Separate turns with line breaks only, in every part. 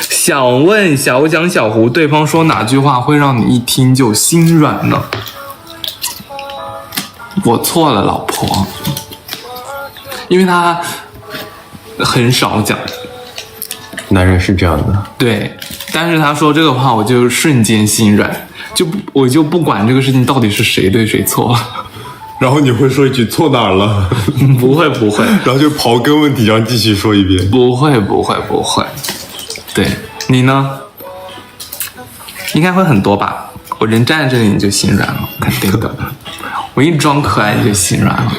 想问小蒋小胡，对方说哪句话会让你一听就心软呢？我错了，老婆，因为他很少讲。
男人是这样的，
对，但是他说这个话，我就瞬间心软，我就不管这个事情到底是谁对谁错。
然后你会说一句错哪儿了？
不会，
然后就刨根问底，然后继续说一遍。
不会。对，你呢？应该会很多吧？我人站在这里你就心软了，肯定的。我一装可爱你就心软了，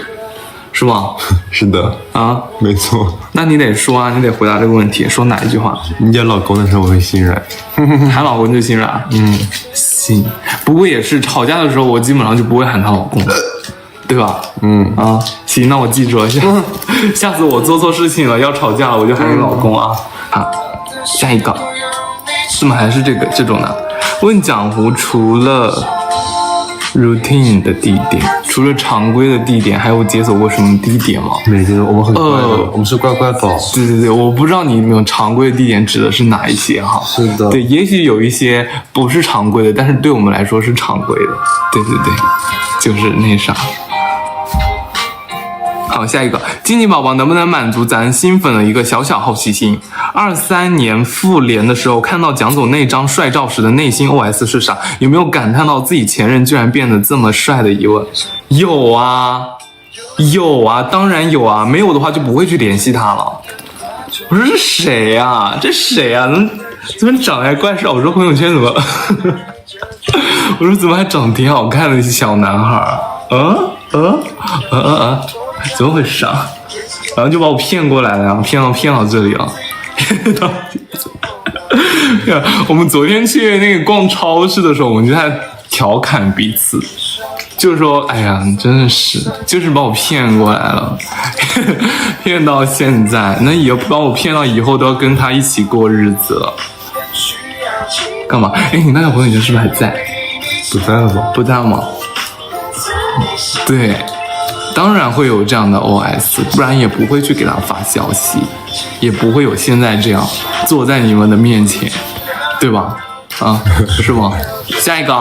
是吗？
是的
啊，
没错。
那你得说啊，你得回答这个问题，说哪一句话？
你讲老公的时候我会心软，
喊老公就心软。行。不过也是吵架的时候，我基本上就不会喊她老公。对吧？行，那我记住了。下次我做错事情了，要吵架了，我就喊你老公啊。好，下一个，怎么还是这种呢？问蒋胡，除了 routine 的地点，除了常规的地点，还有解锁过什么地点吗？
没觉得我们很乖的，我们是乖乖宝。
对，我不知道你有没有常规的地点指的是哪一些哈？
是的，
对，也许有一些不是常规的，但是对我们来说是常规的。对，就是那啥。好，下一个，经济宝宝能不能满足咱新粉的一个小小好奇心？23年复联的时候，看到蒋总那张帅照时的内心 OS 是啥？有没有感叹到自己前任居然变得这么帅的疑问？有啊，当然有啊，没有的话就不会去联系他了。我说这谁呀？这谁呀？怎么长得还怪帅？我说朋友圈怎么？我说怎么还长得挺好看的小男孩？怎么回事啊？然后就把我骗过来了，然后骗到这里了。我们昨天去那个逛超市的时候，我们就在调侃彼此，就是说，哎呀，真的是，就是把我骗过来了，骗到现在，那也把我骗到以后都要跟他一起过日子了。干嘛？哎，你那个朋友圈是不是还在？
不在了吗？
不在了吗？对。当然会有这样的 OS， 不然也不会去给他发消息，也不会有现在这样坐在你们的面前，对吧？是吗？下一个。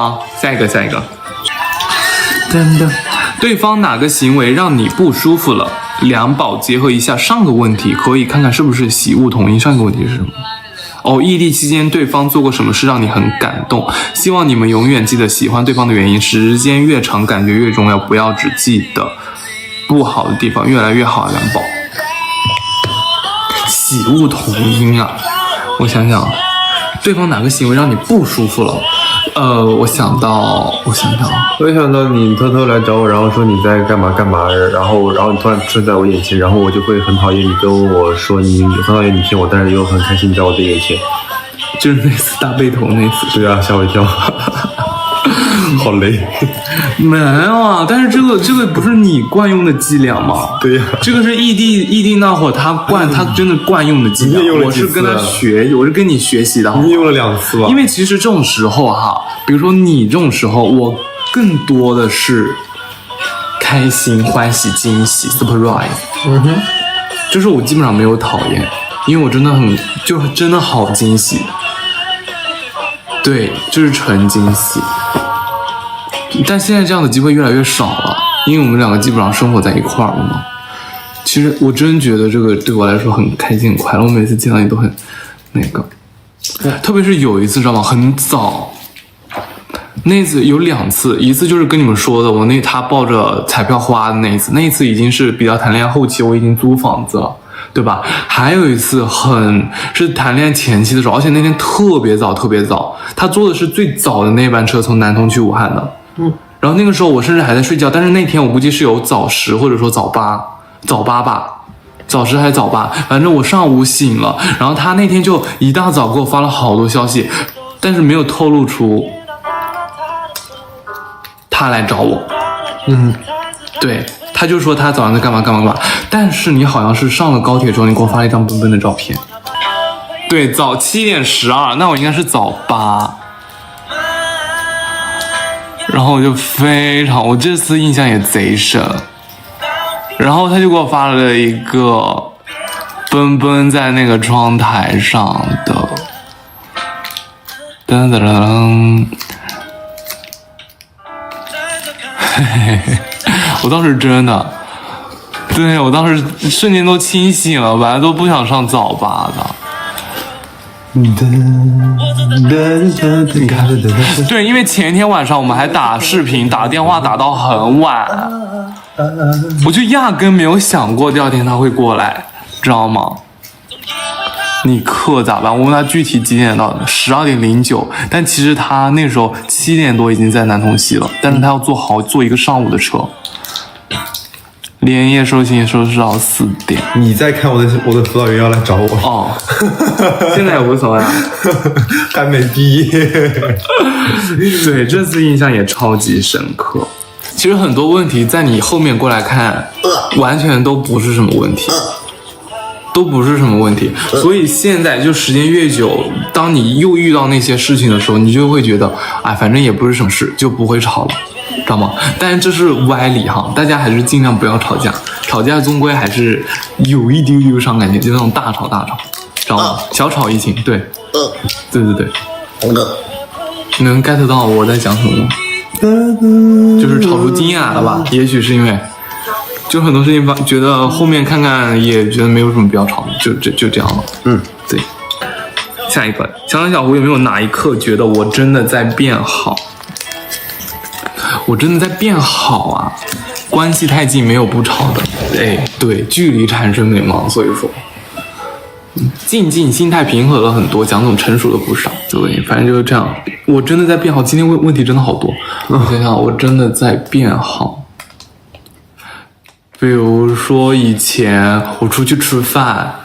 噔噔，对方哪个行为让你不舒服了？两宝结合一下上个问题，可以看看是不是喜恶同音。上个问题是什么？异地期间对方做过什么事让你很感动？希望你们永远记得喜欢对方的原因，时间越长感觉越重要，不要只记得不好的地方，越来越好啊，两宝。喜恶同音啊！我想想，对方哪个行为让你不舒服了？我想到
你偷偷来找我，然后说你在干嘛，然后你突然出现在我眼前，然后我就会很讨厌你跟我说你很讨厌你骗我，但是又很开心你在我的眼前。
就是那次大背头那次。
对啊，吓我一跳。好累。
没有啊，但是这个不是你惯用的伎俩吗？
对呀，
这个是异地那会儿他真的惯用的伎俩。我是跟他学，我是跟你学习的。
你用了2次吧？
因为其实这种时候哈，比如说你这种时候，我更多的是开心、欢喜、惊喜 ，surprise。就是我基本上没有讨厌，因为我真的好惊喜。对，就是纯惊喜。但现在这样的机会越来越少了，因为我们两个基本上生活在一块儿了嘛。其实我真觉得这个对我来说很开心很快乐，我每次见到你都很那个，特别是有一次知道吗？很早，那次有2次，一次就是跟你们说的，他抱着彩票花的那一次，那一次已经是比较谈恋爱后期，我已经租房子了。对吧？还有一次是谈恋爱前期的时候，而且那天特别早，他坐的是最早的那班车从南通去武汉的。然后那个时候我甚至还在睡觉，但是那天我估计是有早10或者说早八吧，早10还是早8，反正我上午醒了，然后他那天就一大早给我发了好多消息，但是没有透露出他来找我。对。他就说他早上在干嘛，但是你好像是上了高铁之后，你给我发了一张奔奔的照片。对，早7点12，那我应该是早8。然后我就我这次印象也贼深。然后他就给我发了一个奔奔在那个窗台上的噔噔噔，嘿嘿嘿，我当时真的，对我当时瞬间都清醒了，本来都不想上早八的。你看，对，因为前一天晚上我们还打视频、打电话打到很晚，我就压根没有想过第二天他会过来，知道吗？你课咋办？我问他具体几点到的，12:09，但其实他那时候7点多已经在南通西了，但是他要坐一个上午的车，连夜收信收拾到4点。
你在看我的辅导员要来找我
哦，现在也无所谓了，
还没毕业。
对，这次印象也超级深刻。其实很多问题在你后面过来看，完全都不是什么问题。都不是什么问题，所以现在就时间越久，当你又遇到那些事情的时候，你就会觉得，哎，反正也不是什么事，就不会吵了，知道吗？但是这是歪理哈，大家还是尽量不要吵架，吵架终归还是有一丢丢伤感情，就那种大吵，知道吗？小吵怡情，对，对，能 get 到我在讲什么吗？就是吵出经验来了吧？也许是因为。就很多事情觉得后面看看也觉得没有什么必要吵，就这样了。对。下一个，小小胡有没有哪一刻觉得我真的在变好？我真的在变好啊！关系太近没有不吵的，哎，对，距离产生美嘛，所以说，静心态平和了很多，蒋总成熟了不少。对，反正就是这样。我真的在变好，今天问题真的好多。我想想，我真的在变好。比如说以前我出去吃饭，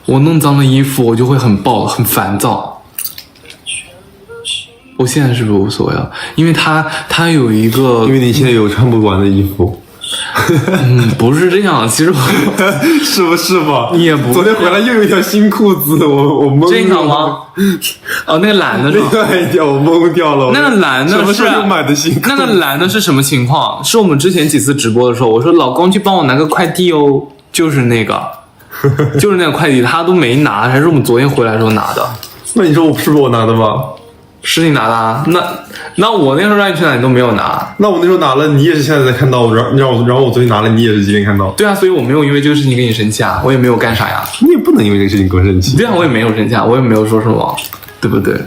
我弄脏了衣服，我就会很烦躁。我现在是不是无所谓了？因为他有一个，
因为你现在有穿不完的衣服。
不是这样，其实
是不是吧？
你也不
昨天回来又有一条新裤子，我懵了。
这条吗？哦，那个蓝的是吧？
另外一条我懵掉了。
那个蓝的是
什么时候又买的新裤子？
那个蓝的是什么情况？是我们之前几次直播的时候，我说老公去帮我拿个快递哦，就是那个快递，他都没拿，还是我们昨天回来的时候拿的。
那你说我是不是我拿的吗？
是你拿的啊？那我那时候让你去拿，你都没有拿。
那我那时候拿了，你也是现在才看到，然后我昨天拿了，你也是今天看到。
对啊，所以我没有因为这个事情跟你生气啊，我也没有干啥呀。
你也不能因为这个事情跟我生气。
对啊，我也没有生气啊，我也没有说什么，对不对？